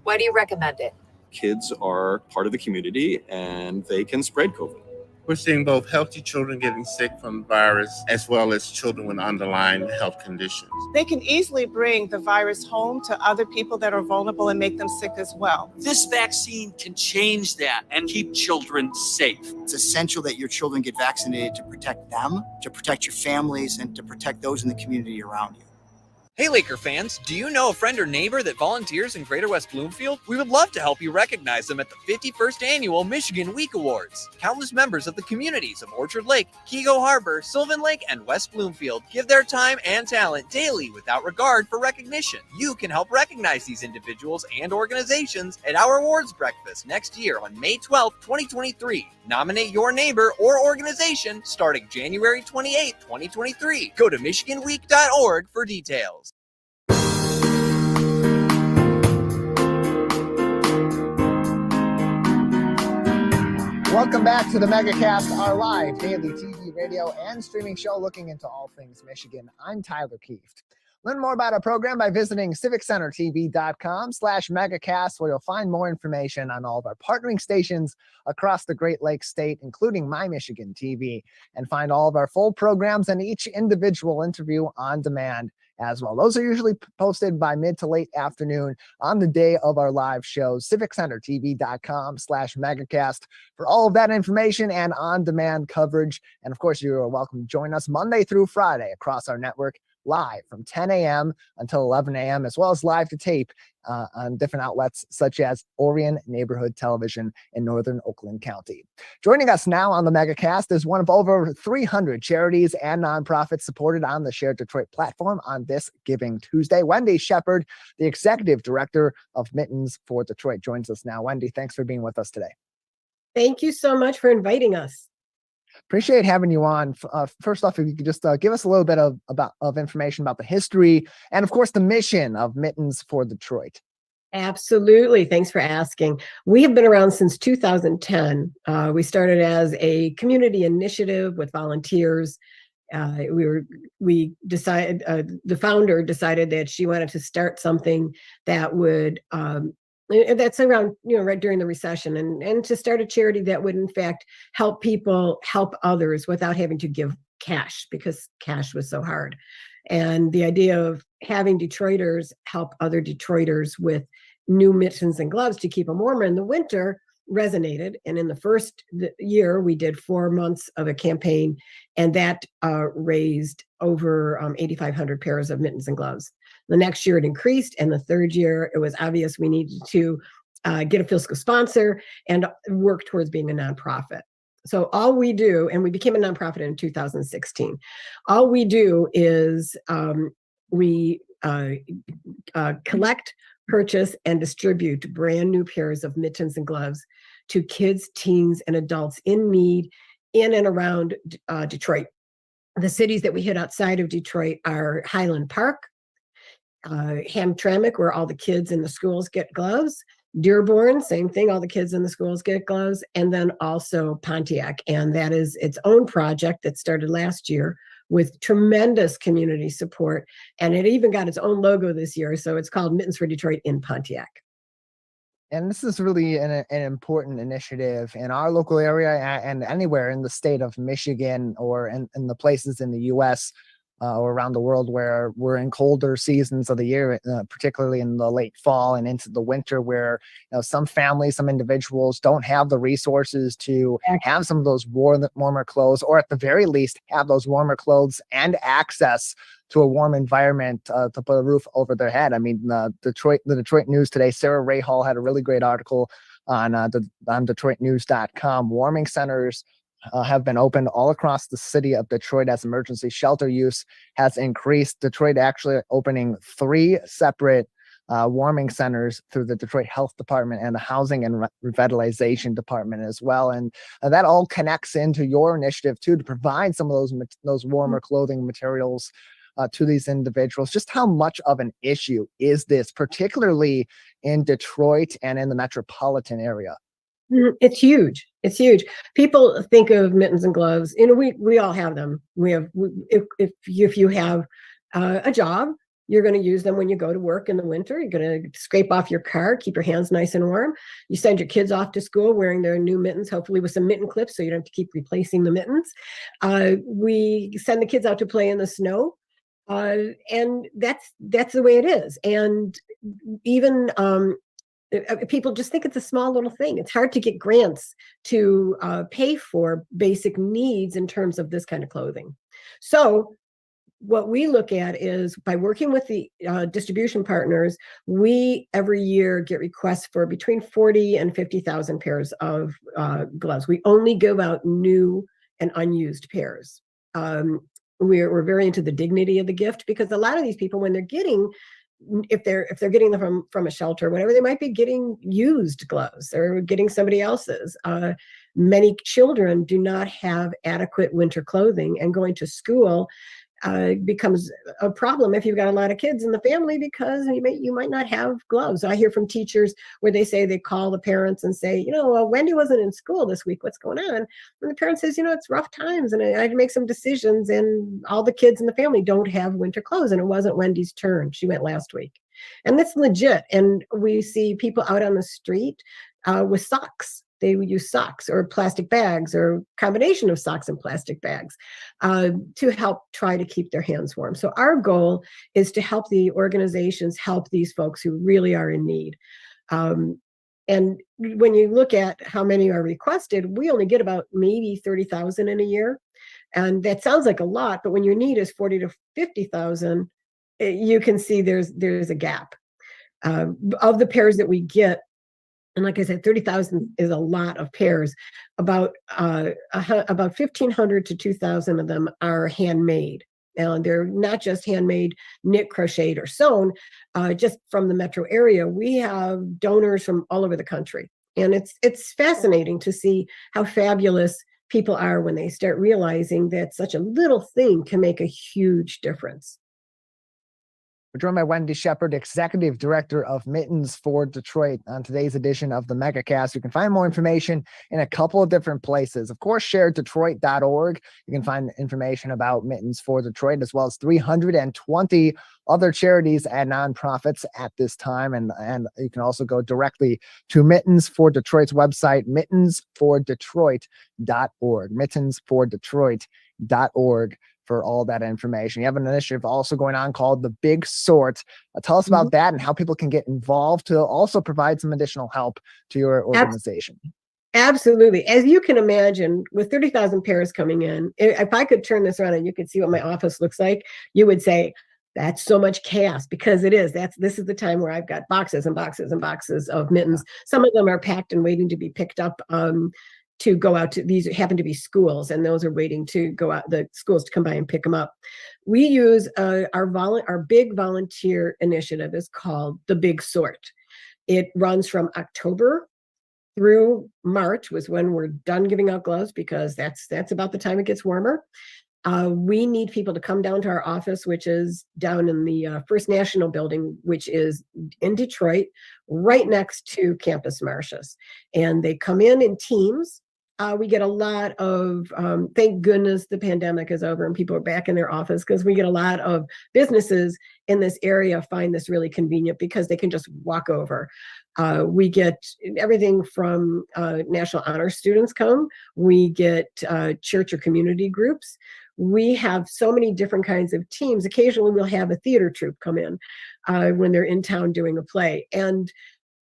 why do you recommend it? Kids are part of the community and they can spread COVID. We're seeing both healthy children getting sick from the virus as well as children with underlying health conditions. They can easily bring the virus home to other people that are vulnerable and make them sick as well. This vaccine can change that and keep children safe. It's essential that your children get vaccinated to protect them, to protect your families, and to protect those in the community around you. Hey Laker fans, do you know a friend or neighbor that volunteers in Greater West Bloomfield? We would love to help you recognize them at the 51st Annual Michigan Week Awards. Countless members of the communities of Orchard Lake, Kego Harbor, Sylvan Lake, and West Bloomfield give their time and talent daily without regard for recognition. You can help recognize these individuals and organizations at our awards breakfast next year on May 12th, 2023. Nominate your neighbor or organization starting January 28th, 2023. Go to michiganweek.org for details. Welcome back to the Megacast, our live daily TV, radio, and streaming show looking into all things Michigan. I'm Tyler Kieft. Learn more about our program by visiting civiccentertv.com/megacast, where you'll find more information on all of our partnering stations across the Great Lakes state, including My Michigan TV, and find all of our full programs and each individual interview on demand as well. Those are usually posted by mid to late afternoon on the day of our live shows. civiccentertv.com/megacast for all of that information and on-demand coverage. And of course, you are welcome to join us Monday through Friday across our network, live from 10 a.m. until 11 a.m., as well as live to tape on different outlets such as Orion Neighborhood Television in northern Oakland County. Joining us now on the Megacast is one of over 300 charities and nonprofits supported on the Share Detroit platform on this Giving Tuesday. Wendy Shepard, the Executive Director of Mittens for Detroit, joins us now. Wendy, thanks for being with us today. Thank you so much for inviting us. Appreciate having you on. First off, if you could just give us a little bit of information about the history and, of course, the mission of Mittens for Detroit. Absolutely. Thanks for asking. We have been around since 2010. We started as a community initiative with volunteers. The founder decided that she wanted to start something that would that's around, right during the recession, and to start a charity that would in fact help people help others without having to give cash, because cash was so hard. And the idea of having Detroiters help other Detroiters with new mittens and gloves to keep them warmer in the winter resonated. And in the first year, we did 4 months of a campaign, and that raised over 8,500 pairs of mittens and gloves. The next year it increased, and the third year it was obvious we needed to get a fiscal sponsor and work towards being a nonprofit. So all we do, and we became a nonprofit in 2016, all we do is we collect, purchase, and distribute brand new pairs of mittens and gloves to kids, teens, and adults in need in and around Detroit. The cities that we hit outside of Detroit are Highland Park, Hamtramck, where all the kids in the schools get gloves, Dearborn, same thing, all the kids in the schools get gloves, and then also Pontiac. And that is its own project that started last year with tremendous community support. And it even got its own logo this year. So it's called Mittens for Detroit in Pontiac. And this is really an important initiative in our local area and anywhere in the state of Michigan, or in the places in the U.S. Or around the world where we're in colder seasons of the year, particularly in the late fall and into the winter, where some families, some individuals don't have the resources to have some of those warmer clothes, or at the very least have those warmer clothes and access to a warm environment to put a roof over their head. I mean, the Detroit News today, Sarah Rahal had a really great article on DetroitNews.com. Warming centers have been opened all across the city of Detroit as emergency shelter use has increased. Detroit actually opening 3 separate warming centers through the Detroit Health Department and the Housing and Revitalization Department as well. And that all connects into your initiative too, to provide some of those warmer clothing materials to these individuals. Just how much of an issue is this, particularly in Detroit and in the metropolitan area? It's huge. It's huge. People think of mittens and gloves. We all have them. If you have a job, you're going to use them when you go to work in the winter. You're going to scrape off your car, keep your hands nice and warm. You send your kids off to school wearing their new mittens, hopefully with some mitten clips, so you don't have to keep replacing the mittens. We send the kids out to play in the snow. And that's the way it is. And even people just think it's a small little thing. It's hard to get grants to pay for basic needs in terms of this kind of clothing. So what we look at is, by working with the distribution partners, we every year get requests for between 40 and 50,000 pairs of gloves. We only give out new and unused pairs. We're very into the dignity of the gift, because a lot of these people, when they're getting, if they're getting them from a shelter or whatever, they might be getting used gloves or getting somebody else's. Many children do not have adequate winter clothing, and going to school becomes a problem if you've got a lot of kids in the family, because you might not have gloves. I hear from teachers where they say they call the parents and say, Wendy wasn't in school this week. What's going on? And the parent says, it's rough times and I had to make some decisions, and all the kids in the family don't have winter clothes, and it wasn't Wendy's turn. She went last week. And that's legit. And we see people out on the street with socks. They would use socks or plastic bags or combination of socks and plastic bags to help try to keep their hands warm. So our goal is to help the organizations help these folks who really are in need. And when you look at how many are requested, we only get about maybe 30,000 in a year. And that sounds like a lot, but when your need is 40 to 50,000, you can see there's a gap. Of the pairs that we get, and like I said, 30,000 is a lot of pairs. About 1,500 to 2,000 of them are handmade. And they're not just handmade, knit, crocheted, or sewn. Just from the metro area, we have donors from all over the country. And it's fascinating to see how fabulous people are when they start realizing that such a little thing can make a huge difference. We're joined by Wendy Shepard, Executive Director of Mittens for Detroit, on today's edition of the Megacast. You can find more information in a couple of different places. Of course, sharedetroit.org. You can find information about Mittens for Detroit, as well as 320 other charities and nonprofits at this time. And you can also go directly to Mittens for Detroit's website, mittensfordetroit.org, mittensfordetroit.org. for all that information. You have an initiative also going on called The Big Sort. Tell us about that and how people can get involved to also provide some additional help to your organization. Absolutely. As you can imagine, with 30,000 pairs coming in, if I could turn this around and you could see what my office looks like, you would say, that's so much chaos, because it is. This is the time where I've got boxes and boxes and boxes of mittens. Some of them are packed and waiting to be picked up to go out to. These happen to be schools, and those are waiting to go out, the schools to come by and pick them up. We use our big volunteer initiative is called The Big Sort. It runs from October through March, was when we're done giving out gloves, because that's about the time it gets warmer. We need people to come down to our office, which is down in the First National Building, which is in Detroit, right next to Campus Martius. And they come in teams. We get a lot of, thank goodness the pandemic is over and people are back in their office, because we get a lot of businesses in this area find this really convenient because they can just walk over. We get everything from National Honor students come. We get church or community groups. We have so many different kinds of teams. Occasionally we'll have a theater troupe come in when they're in town doing a play. And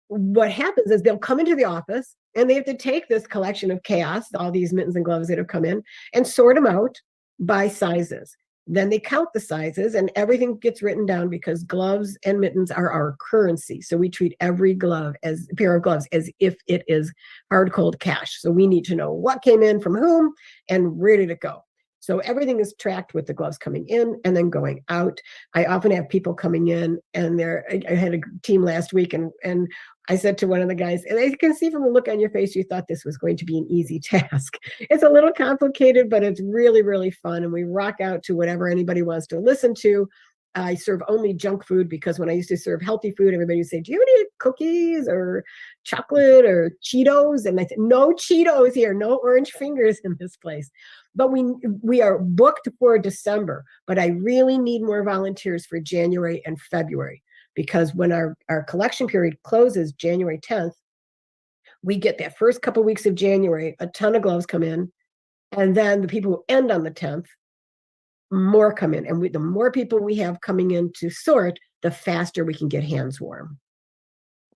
what happens is they'll come into the office and they have to take this collection of chaos, all these mittens and gloves that have come in, and sort them out by sizes. Then they count the sizes and everything gets written down, because gloves and mittens are our currency. So we treat every pair of gloves as if it is hard, cold cash. So we need to know what came in from whom and where did it go. So everything is tracked with the gloves coming in and then going out. I often have people coming in, and I had a team last week, and I said to one of the guys, and I can see from the look on your face, you thought this was going to be an easy task. It's a little complicated, but it's really, really fun. And we rock out to whatever anybody wants to listen to. I serve only junk food, because when I used to serve healthy food, everybody would say, do you have any cookies or chocolate or Cheetos? And I said, no Cheetos here, no orange fingers in this place. But we are booked for December, but I really need more volunteers for January and February, because when our collection period closes January 10th, we get that first couple weeks of January, a ton of gloves come in, and then the people who end on the 10th, more come in. And the more people we have coming in to sort, the faster we can get hands warm.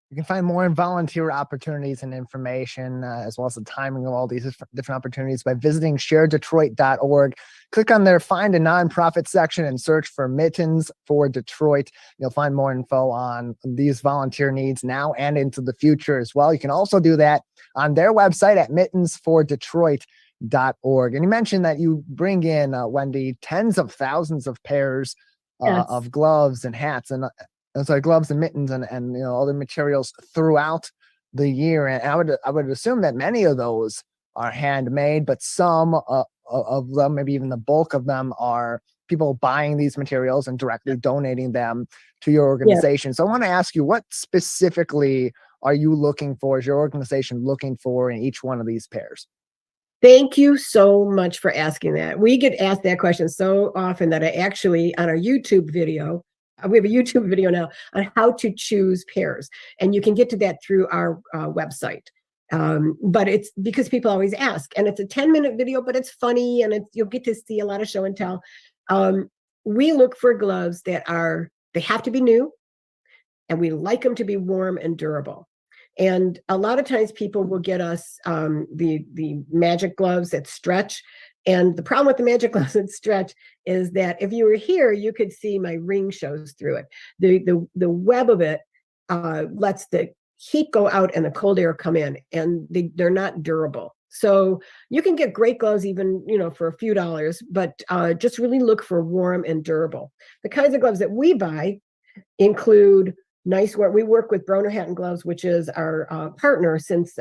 You can find more volunteer opportunities and information, as well as the timing of all these different opportunities, by visiting sharedetroit.org. Click on their Find a Nonprofit section and search for Mittens for Detroit. You'll find more info on these volunteer needs now and into the future as well. You can also do that on their website at mittensfordetroit.org. And you mentioned that you bring in, Wendy, tens of thousands of pairs of gloves and hats, and gloves and mittens and other materials throughout the year. And I would assume that many of those are handmade, but some of them, maybe even the bulk of them, are people buying these materials and directly donating them to your organization. So I want to ask you, what specifically are you looking for? Is your organization looking for in each one of these pairs? Thank you so much for asking that. We get asked that question so often that I actually, on our YouTube video, we have a YouTube video now on how to choose pairs, and you can get to that through our website. But it's because people always ask, and it's a 10-minute video, but it's funny, and you'll get to see a lot of show and tell. We look for gloves they have to be new, and we like them to be warm and durable. And a lot of times people will get us the magic gloves that stretch. And the problem with the magic gloves that stretch is that if you were here, you could see my ring shows through it. The web of it lets the heat go out and the cold air come in, and they're not durable. So you can get great gloves even, for a few dollars, but just really look for warm and durable. The kinds of gloves that we buy include nice work. We work with Broner Hat and Gloves, which is our partner since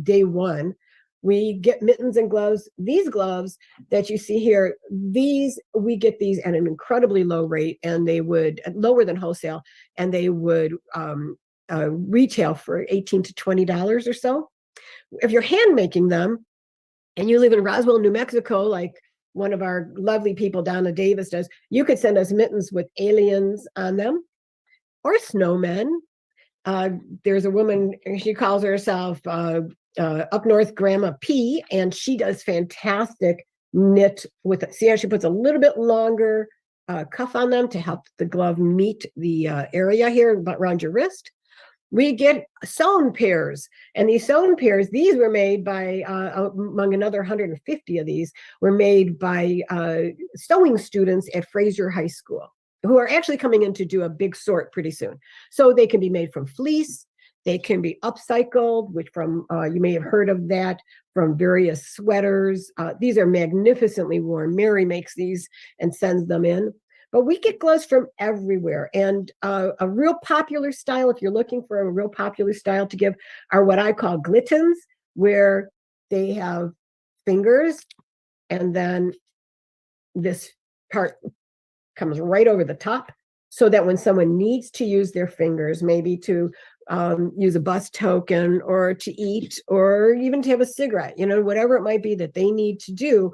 day one. We get mittens and gloves. These gloves that you see here, we get these at an incredibly low rate, and they would lower than wholesale, and they would retail for $18 to $20 or so. If you're hand making them and you live in Roswell, New Mexico, like one of our lovely people, Donna Davis, does, you could send us mittens with aliens on them or snowmen. There's a woman, she calls herself Up North Grandma P, and she does fantastic knit with it. See how she puts a little bit longer cuff on them to help the glove meet the area here around your wrist. We get sewn pairs, and these sewn pairs, these were made by, among another 150 of these, were made by sewing students at Fraser High School, who are actually coming in to do a big sort pretty soon. So they can be made from fleece, they can be upcycled, which you may have heard of that, from various sweaters. These are magnificently worn. Mary makes these and sends them in. But we get gloves from everywhere. And a real popular style, if you're looking for a real popular style to give, are what I call glittens, where they have fingers, and then this part comes right over the top, so that when someone needs to use their fingers, maybe to use a bus token or to eat or even to have a cigarette, whatever it might be that they need to do,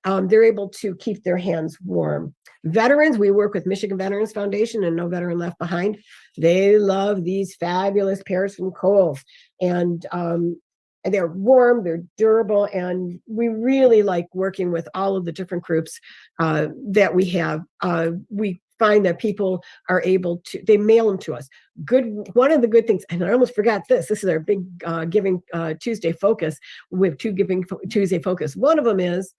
they're able to keep their hands warm. Veterans, we work with Michigan Veterans Foundation and No Veteran Left Behind. They love these fabulous pairs from Kohl's, and they're warm, they're durable, and we really like working with all of the different groups that we have. We find that people are able to, they mail them to us. One of the good things, and I almost forgot this is our big Giving Tuesday focus. We have two Giving Tuesday focus. One of them is,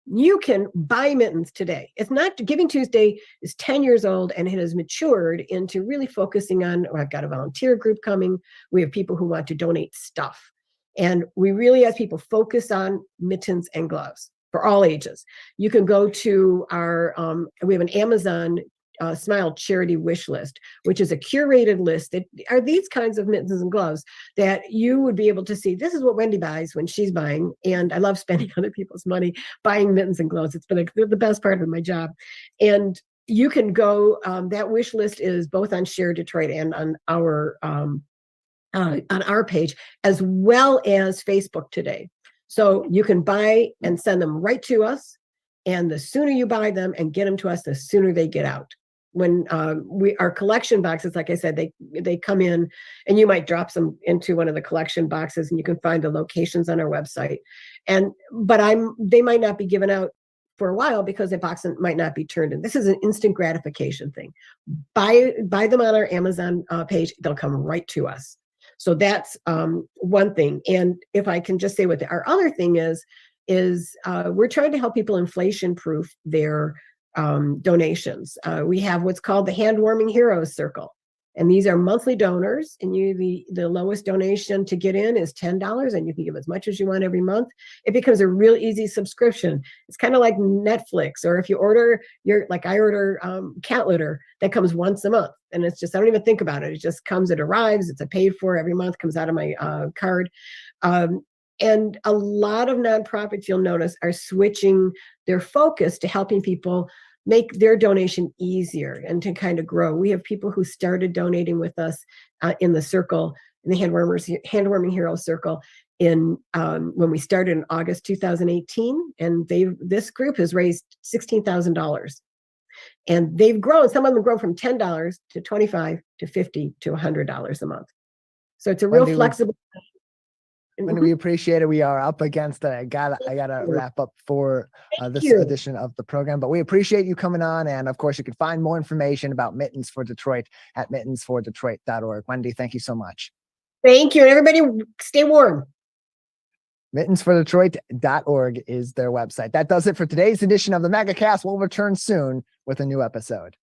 you can buy mittens today. It's not, Giving Tuesday is 10 years old, and it has matured into really focusing on, I've got a volunteer group coming. We have people who want to donate stuff. And we really, as people, focus on mittens and gloves. for all ages. You can go to our, we have an Amazon Smile charity wish list, which is a curated list that are these kinds of mittens and gloves that you would be able to see. This is what Wendy buys when she's buying, and I love spending other people's money buying mittens and gloves. It's been the best part of my job. And you can go, that wish list is both on Share Detroit and on our page, as well as Facebook today. So you can buy and send them right to us, and the sooner you buy them and get them to us, the sooner they get out. When our collection boxes, like I said, they come in, and you might drop them into one of the collection boxes, and you can find the locations on our website. But they might not be given out for a while because the box might not be turned in. This is an instant gratification thing. Buy them on our Amazon page; they'll come right to us. So that's one thing. And if I can just say what our other thing is we're trying to help people inflation-proof their donations. We have what's called the Hand Warming Heroes Circle. And these are monthly donors, and the lowest donation to get in is $10, and you can give as much as you want every month. It becomes a real easy subscription. It's kind of like Netflix, or if you order I order cat litter that comes once a month, and it's just, I don't even think about it. It just comes, it arrives, it's a paid for every month, comes out of my card. And a lot of nonprofits, you'll notice, are switching their focus to helping people make their donation easier and to kind of grow. We have people who started donating with us in the circle, in the Hand Warming Hero Circle, when we started in August 2018, and this group has raised $16,000, and they've grown. Some of them grow from $10 to $25 to $50 to $100 a month. So it's a real flexible. Wendy, we appreciate it. We are up against it. I gotta wrap up for this edition of the program, but we appreciate you coming on. And of course, you can find more information about Mittens for Detroit at mittensfordetroit.org. Wendy, thank you so much. Thank you. And everybody stay warm. Mittensfordetroit.org is their website. That does it for today's edition of the Megacast. We'll return soon with a new episode.